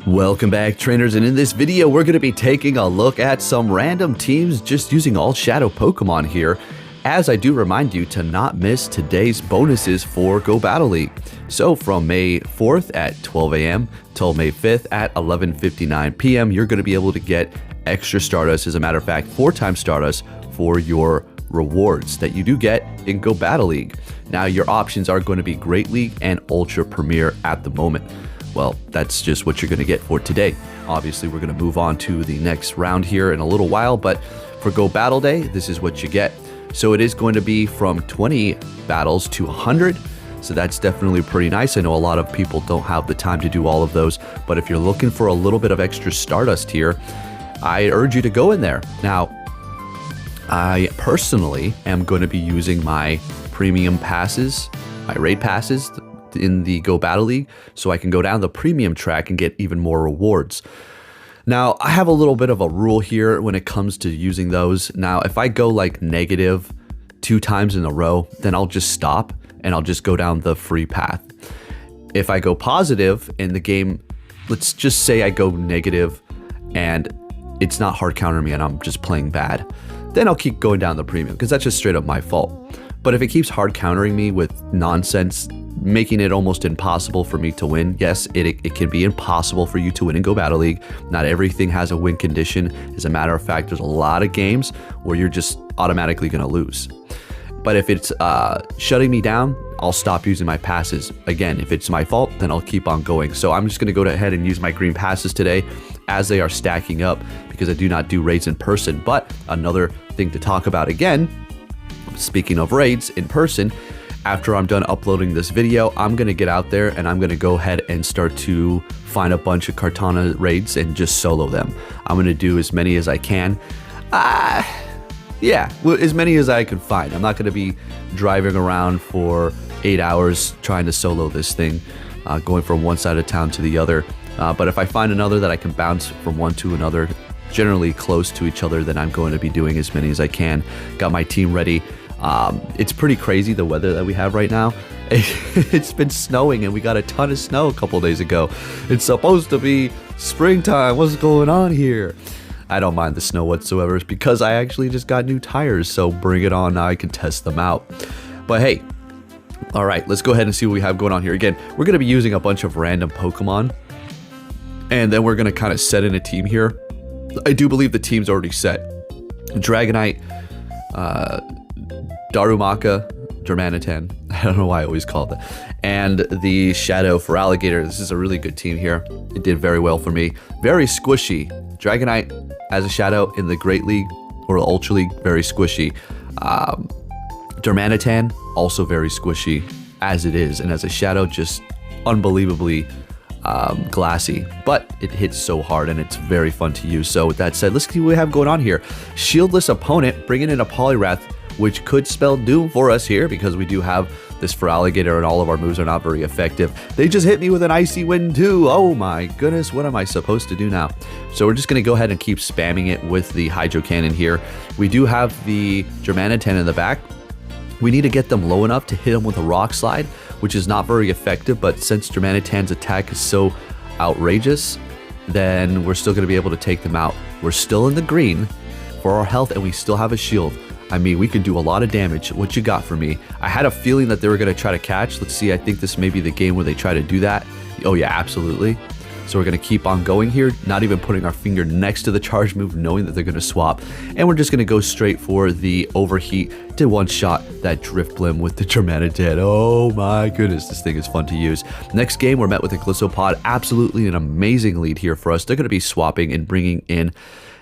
Welcome back, trainers, and in this video we're going to be taking a look at some random teams just using all shadow Pokemon here, as I do remind you to not miss today's bonuses for Go Battle League. So from May 4th at 12 a.m. till May 5th at 11:59 p.m. you're going to be able to get extra Stardust, as a matter of fact 4 times Stardust for your rewards that you do get in Go Battle League. Now your options are going to be Great League and Ultra Premier at the moment. Well, that's just what you're going to get for today. Obviously, we're going to move on to the next round here in a little while, but for Go Battle Day, this is what you get. So it is going to be from 20 battles to 100. So that's definitely pretty nice. I know a lot of people don't have the time to do all of those, but if you're looking for a little bit of extra Stardust here, I urge you to go in there. Now, I personally am going to be using my premium passes, my raid passes, in the Go Battle League, so I can go down the premium track and get even more rewards. Now, I have a little bit of a rule here when it comes to using those. Now, if I go like negative 2 times in a row, then I'll just stop and I'll just go down the free path. If I go positive in the game, let's just say I go negative and it's not hard countering me and I'm just playing bad, then I'll keep going down the premium because that's just straight up my fault. But if it keeps hard countering me with nonsense, making it almost impossible for me to win. Yes, it can be impossible for you to win in Go Battle League. Not everything has a win condition. As a matter of fact, there's a lot of games where you're just automatically going to lose. But if it's shutting me down, I'll stop using my passes. Again, if it's my fault, then I'll keep on going. So I'm just going to go ahead and use my green passes today as they are stacking up because I do not do raids in person. But another thing to talk about again, speaking of raids in person, after I'm done uploading this video, I'm going to get out there and I'm going to go ahead and start to find a bunch of Kartana raids and just solo them. I'm going to do as many as I can. Yeah, as many as I can find. I'm not going to be driving around for 8 hours trying to solo this thing, going from one side of town to the other. But if I find another that I can bounce from one to another, generally close to each other, then I'm going to be doing as many as I can. Got my team ready. It's pretty crazy, the weather that we have right now. It's been snowing and we got a ton of snow a couple days ago. It's supposed to be springtime. What's going on here? I don't mind the snow whatsoever. It's because I actually just got new tires, so bring it on. Now I can test them out. But hey, all right, let's go ahead and see what we have going on here. Again, we're going to be using a bunch of random Pokemon, and then we're going to kind of set in a team here. I do believe the team's already set. Dragonite, Darumaka, Germanitan, I don't know why I always call it that, and the Shadow for Alligator. This is a really good team here. It did very well for me. Very squishy. Dragonite as a Shadow in the Great League or Ultra League, very squishy. Germanitan, also very squishy as it is, and as a Shadow, just unbelievably glassy, but it hits so hard and it's very fun to use. So with that said, let's see what we have going on here. Shieldless opponent, bringing in a Poliwrath, which could spell doom for us here because we do have this for Alligator and all of our moves are not very effective. They just hit me with an Icy Wind too. Oh my goodness, what am I supposed to do now? So we're just going to go ahead and keep spamming it with the Hydro Cannon here. We do have the Germanitan in the back. We need to get them low enough to hit them with a Rock Slide, which is not very effective, but since Germanitan's attack is so outrageous, then we're still going to be able to take them out. We're still in the green for our health and we still have a shield. I mean, we can do a lot of damage. What you got for me? I had a feeling that they were going to try to catch. Let's see. I think this may be the game where they try to do that. Oh, yeah, absolutely. So we're going to keep on going here, not even putting our finger next to the charge move, knowing that they're going to swap. And we're just going to go straight for the Overheat to one-shot that Drifblim with the Germanitan. Oh my goodness, this thing is fun to use. Next game, we're met with a Glissopod. Absolutely an amazing lead here for us. They're going to be swapping and bringing in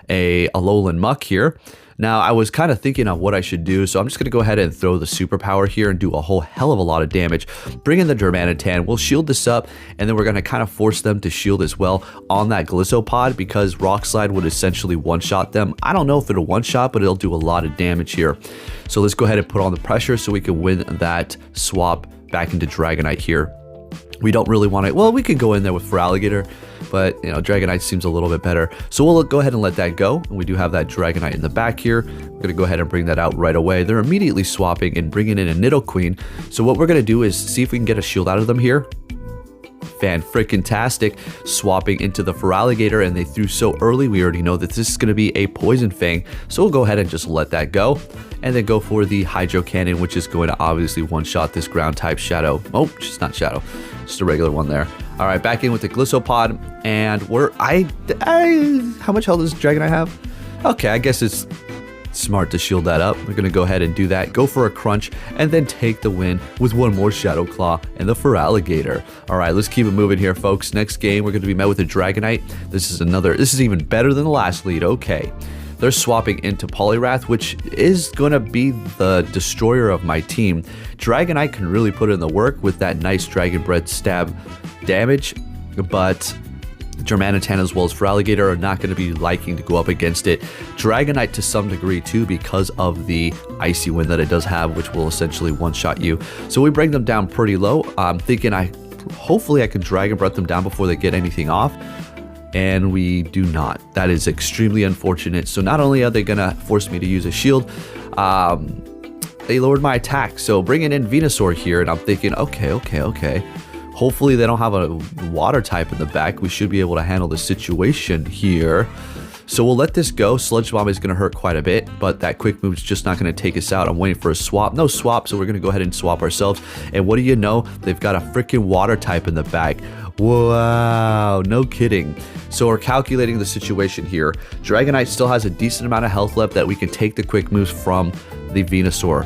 a Alolan Muck here. Now, I was kind of thinking of what I should do, so I'm just going to go ahead and throw the superpower here and do a whole hell of a lot of damage. Bring in the Germanitan, we'll shield this up, and then we're going to kind of force them to shield as well on that Glissopod because Rock Slide would essentially one-shot them. I don't know if it'll one-shot, but it'll do a lot of damage here. So let's go ahead and put on the pressure so we can win that swap back into Dragonite here. We don't really want it. Well, we could go in there with for Alligator, but you know, Dragonite seems a little bit better. So we'll go ahead and let that go. And we do have that Dragonite in the back here. We're going to go ahead and bring that out right away. They're immediately swapping and bringing in a Nidoqueen. So what we're going to do is see if we can get a shield out of them here. fan-frickin-tastic, swapping into the Feraligatr, and they threw so early, we already know that this is going to be a Poison Fang, so we'll go ahead and just let that go, and then go for the Hydro Cannon, which is going to obviously one-shot this ground-type Shadow. Oh, just not Shadow, just a regular one there. All right, back in with the Glissopod, and how much health does Dragonite have? Okay, I guess it's smart to shield that up. We're going to go ahead and do that, go for a Crunch, and then take the win with one more Shadow Claw and the Feraligatr. All right, let's keep it moving here, folks. Next game, we're going to be met with a Dragonite. This is even better than the last lead. Okay. They're swapping into Poliwrath, which is going to be the destroyer of my team. Dragonite can really put in the work with that nice Dragon Breath stab damage, but Germanitan as well as Feraligatr are not going to be liking to go up against it. Dragonite to some degree too, because of the Icy Wind that it does have, which will essentially one-shot you. So we bring them down pretty low. I'm thinking hopefully I can Dragon Breath them down before they get anything off. And we do not. That is extremely unfortunate. So not only are they going to force me to use a shield, they lowered my attack. So bringing in Venusaur here, and I'm thinking, okay. Hopefully they don't have a water type in the back. We should be able to handle the situation here. So we'll let this go. Sludge Bomb is going to hurt quite a bit, but that quick move is just not going to take us out. I'm waiting for a swap. No swap, so we're going to go ahead and swap ourselves. And what do you know? They've got a freaking water type in the back. Wow, no kidding. So we're calculating the situation here. Dragonite still has a decent amount of health left that we can take the quick moves from the Venusaur.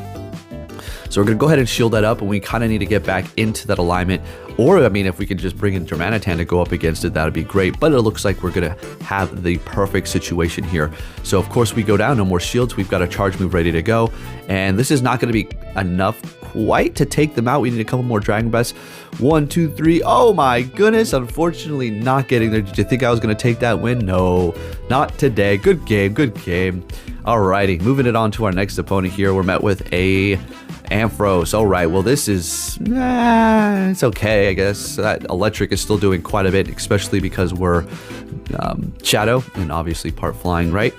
So we're going to go ahead and shield that up, and we kind of need to get back into that alignment. Or, I mean, if we can just bring in Germanitan to go up against it, that would be great. But it looks like we're going to have the perfect situation here. So, of course, we go down. No more shields. We've got a charge move ready to go. And this is not going to be enough quite to take them out. We need a couple more Dragon Breaths. 1, 2, 3. Oh, my goodness. Unfortunately, not getting there. Did you think I was going to take that win? No, not today. Good game. Good game. Alrighty. Moving it on to our next opponent here. We're met with a Ampharos. All right, well, this is, it's okay, I guess. That electric is still doing quite a bit, especially because we're Shadow and obviously part flying, right?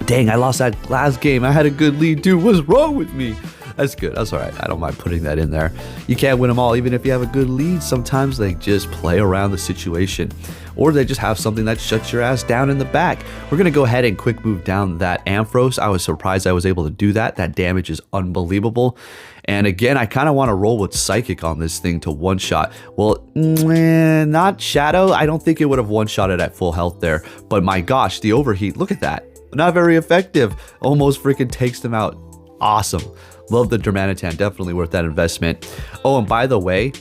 Dang, I lost that last game. I had a good lead, dude. What's wrong with me? That's good. That's all right. I don't mind putting that in there. You can't win them all, even if you have a good lead. Sometimes they just play around the situation, or they just have something that shuts your ass down in the back. We're going to go ahead and quick move down that Ampharos. I was surprised I was able to do that. That damage is unbelievable. And again, I kind of want to roll with Psychic on this thing to one-shot. Well, not Shadow. I don't think it would have one-shotted at full health there. But my gosh, the overheat. Look at that. Not very effective. Almost freaking takes them out. Awesome. Love the Germanitan, definitely worth that investment. Oh, and by the way,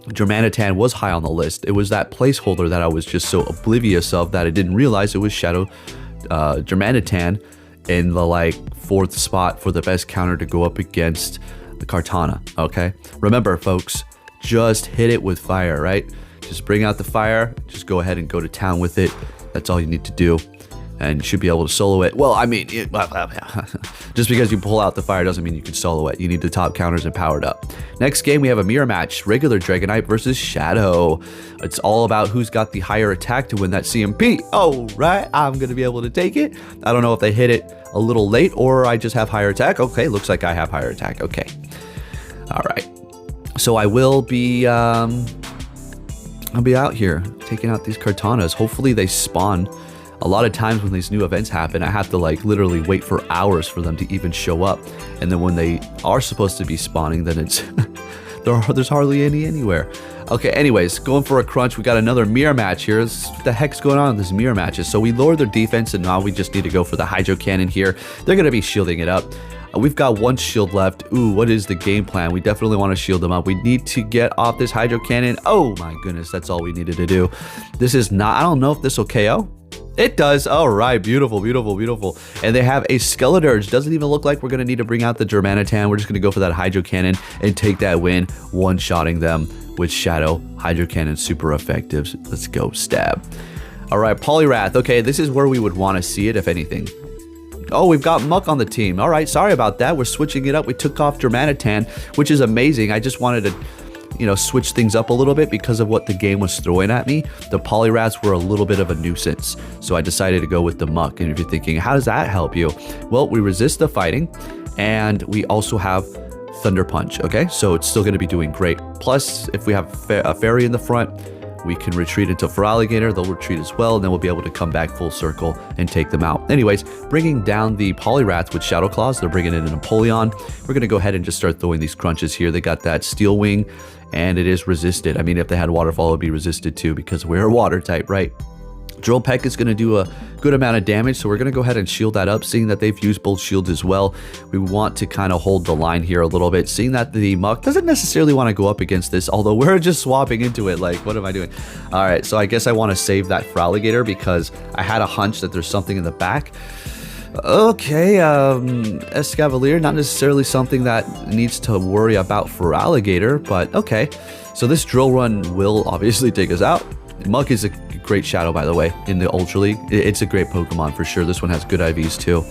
Germanitan was high on the list. It was that placeholder that I was just so oblivious of that I didn't realize it was Shadow Germanitan in the like 4th spot for the best counter to go up against the Kartana. Okay, remember, folks, just hit it with fire, right? Just bring out the fire. Just go ahead and go to town with it. That's all you need to do. And you should be able to solo it. Well, I mean, just because you pull out the fire doesn't mean you can solo it. You need the top counters and powered up. Next game, we have a mirror match. Regular Dragonite versus Shadow. It's all about who's got the higher attack to win that CMP. Oh, right. I'm going to be able to take it. I don't know if they hit it a little late or I just have higher attack. Okay, looks like I have higher attack. Okay. All right. So I will be, I'll be out here taking out these Kartanas. Hopefully they spawn. A lot of times when these new events happen, I have to like literally wait for hours for them to even show up. And then when they are supposed to be spawning, then it's there's hardly any anywhere. Okay, anyways, going for a crunch. We got another mirror match here. What the heck's going on in these mirror matches? So we lowered their defense and now we just need to go for the Hydro Cannon here. They're going to be shielding it up. We've got one shield left. Ooh, what is the game plan? We definitely want to shield them up. We need to get off this Hydro Cannon. Oh my goodness, that's all we needed to do. This is not, I don't know if this will KO. It does. All right. Beautiful, beautiful, beautiful. And they have a Skeledirge. Doesn't even look like we're going to need to bring out the Germanitan. We're just going to go for that Hydro Cannon and take that win, one-shotting them with Shadow. Hydro Cannon, super effective. Let's go. Stab. All right. Poliwrath. Okay, this is where we would want to see it, if anything. Oh, we've got Muck on the team. All right. Sorry about that. We're switching it up. We took off Germanitan, which is amazing. I just wanted to, you know, switch things up a little bit because of what the game was throwing at me. The Poliwraths were a little bit of a nuisance, so I decided to go with the Muck. And if you're thinking, how does that help you? Well, we resist the fighting, and we also have Thunder Punch, okay? So it's still going to be doing great. Plus, if we have a fairy in the front, we can retreat into Feraligatr, they'll retreat as well, and then we'll be able to come back full circle and take them out. Anyways, bringing down the Poliwrath with Shadow Claws, they're bringing in a Napoleon. We're going to go ahead and just start throwing these crunches here. They got that Steel Wing, and it is resisted. I mean, if they had Waterfall, it would be resisted too, because we're a water type, right? Drill Peck is going to do a good amount of damage, so we're going to go ahead and shield that up, seeing that they've used both shields as well. We want to kind of hold the line here a little bit, seeing that the Muck doesn't necessarily want to go up against this, although we're just swapping into it. Like, what am I doing? All right, so I guess I want to save that Feraligatr because I had a hunch that there's something in the back. Okay, Escavalier, not necessarily something that needs to worry about Feraligatr, but okay. So this Drill Run will obviously take us out. Muck is a great shadow, by the way, in the Ultra League. It's a great Pokemon for sure. This one has good IVs too.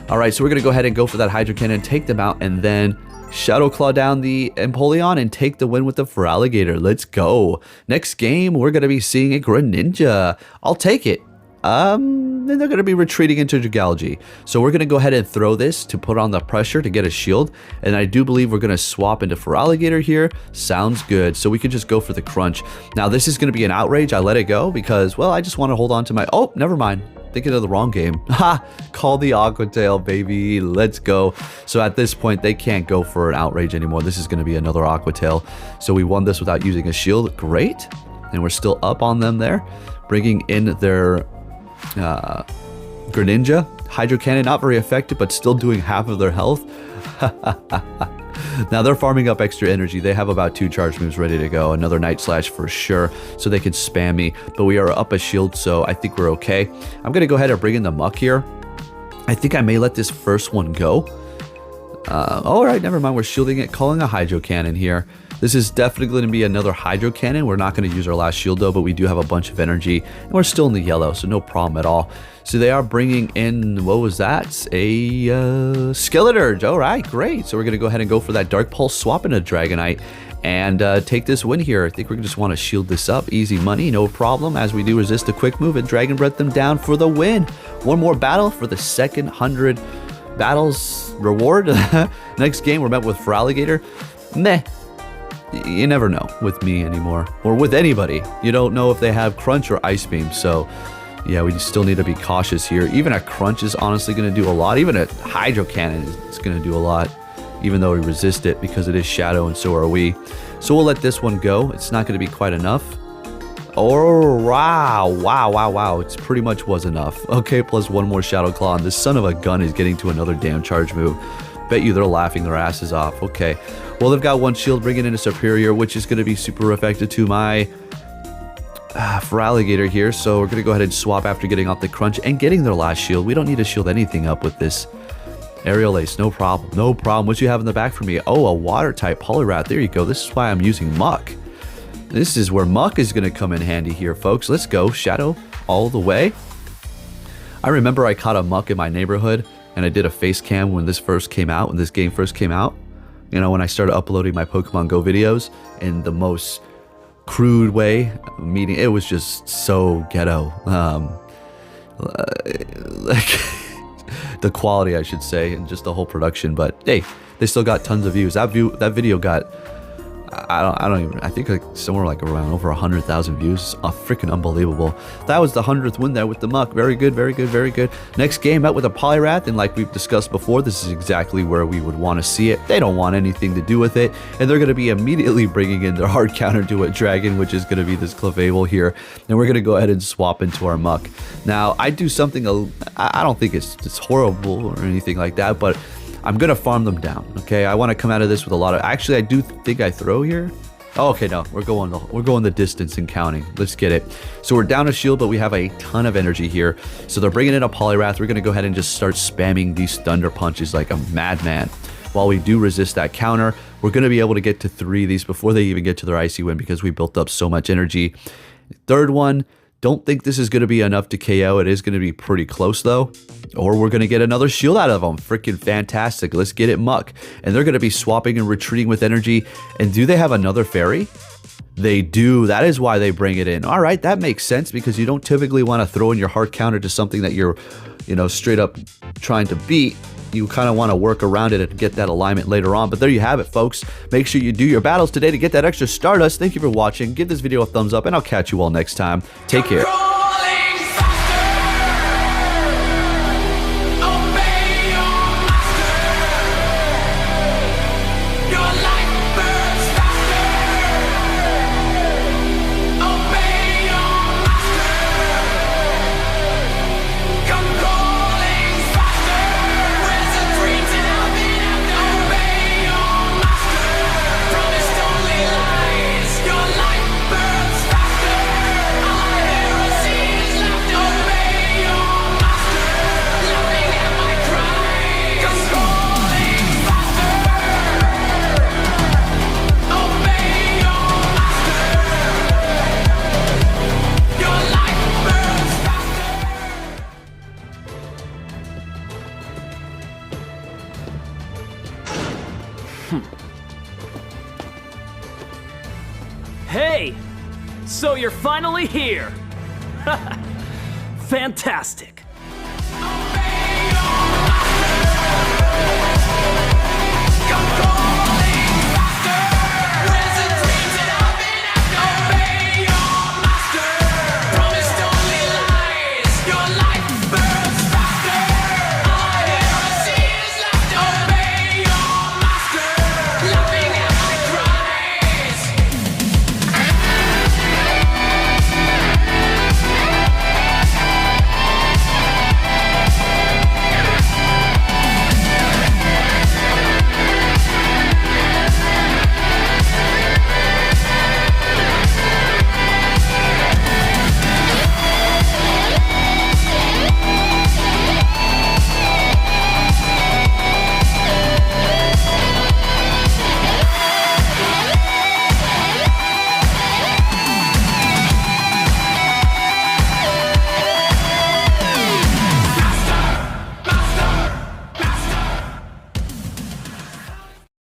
All right, so we're going to go ahead and go for that Hydro Cannon, take them out, and then Shadow Claw down the Empoleon and take the win with the Feraligatr. Let's go. Next game, we're going to be seeing a Greninja. I'll take it. Then they're going to be retreating into Dragalge. So we're going to go ahead and throw this to put on the pressure to get a shield. And I do believe we're going to swap into Feraligatr here. Sounds good. So we can just go for the crunch. Now this is going to be an outrage. I let it go because, well, I just want to hold on to my... Oh, never mind. Thinking of the wrong game. Ha! Call the Aqua Tail, baby. Let's go. So at this point, they can't go for an outrage anymore. This is going to be another Aqua Tail. So we won this without using a shield. Great. And we're still up on them there. Bringing in their... Greninja. Hydro Cannon, not very effective, but still doing half of their health. Now they're farming up extra energy. They have about 2 charge moves ready to go. Another Night Slash for sure, so they can spam me. But we are up a shield, so I think we're okay. I'm going to go ahead and bring in the Muck here. I think I may let this first one go. All right, never mind. We're shielding it, calling a Hydro Cannon here. This is definitely going to be another Hydro Cannon. We're not going to use our last shield though, but we do have a bunch of energy, and we're still in the yellow, so no problem at all. So they are bringing in, what was that? A Skeleturge. All right, great. So we're going to go ahead and go for that Dark Pulse, swap into Dragonite, and take this win here. I think we just want to shield this up. Easy money, no problem, as we do resist a quick move and Dragon Breath them down for the win. One more battle for the second 100 battles reward. Next game, we're met with Feraligatr. Meh. You never know with me anymore, or with anybody. You don't know if they have Crunch or Ice Beam, so yeah, we still need to be cautious here. Even a Crunch is honestly going to do a lot. Even a Hydro Cannon is going to do a lot, even though we resist it because it is Shadow and so are we. So we'll let this one go. It's not going to be quite enough. Oh, wow. It pretty much was enough. Okay, plus one more Shadow Claw, and this son of a gun is getting to another damn charge move. Bet you they're laughing their asses off. Okay, well, they've got one shield, bringing in a Superior, which is going to be super effective to my Feraligatr here. So we're going to go ahead and swap after getting off the Crunch and getting their last shield. We don't need to shield anything up with this. Aerial Ace, no problem. No problem. What you have in the back for me? Oh, a Water type Poliwrath. There you go. This is why I'm using Muck. This is where Muck is going to come in handy here, folks. Let's go. Shadow all the way. I remember I caught a Muck in my neighborhood, and I did a face cam when this first came out, when this game first came out. You know, when I started uploading my Pokemon Go videos in the most crude way, meaning it was just so ghetto. Like the quality, I should say, and just the whole production. But hey, they still got tons of views. That video got, I think like somewhere like around over 100,000 views. Freaking unbelievable. That was the 100th win there with the Muck. Very good, very good, very good. Next game out with a Poliwrath, and like we've discussed before, this is exactly where we would want to see it. They don't want anything to do with it, and they're going to be immediately bringing in their hard counter to a Dragon, which is going to be this Clefable here, and we're going to go ahead and swap into our Muck. Now, I do something, I don't think it's horrible or anything like that, but I'm going to farm them down, okay? I want to come out of this with a lot of... Actually, I do think I throw here. Oh, okay, no. We're going the distance and counting. Let's get it. So we're down a shield, but we have a ton of energy here. So they're bringing in a Poliwrath. We're going to go ahead and just start spamming these Thunder Punches like a madman. While we do resist that counter, we're going to be able to get to 3 of these before they even get to their Icy Wind because we built up so much energy. Third one... Don't think this is going to be enough to KO. It is going to be pretty close, though. Or we're going to get another shield out of them. Freaking fantastic. Let's get it, Muck. And they're going to be swapping and retreating with energy. And do they have another fairy? They do. That is why they bring it in. All right, that makes sense because you don't typically want to throw in your hard counter to something that you're, straight up trying to beat. You kind of want to work around it and get that alignment later on. But there you have it, folks. Make sure you do your battles today to get that extra Stardust. Thank you for watching. Give this video a thumbs up, and I'll catch you all next time. Take care. Hey! So you're finally here! Fantastic!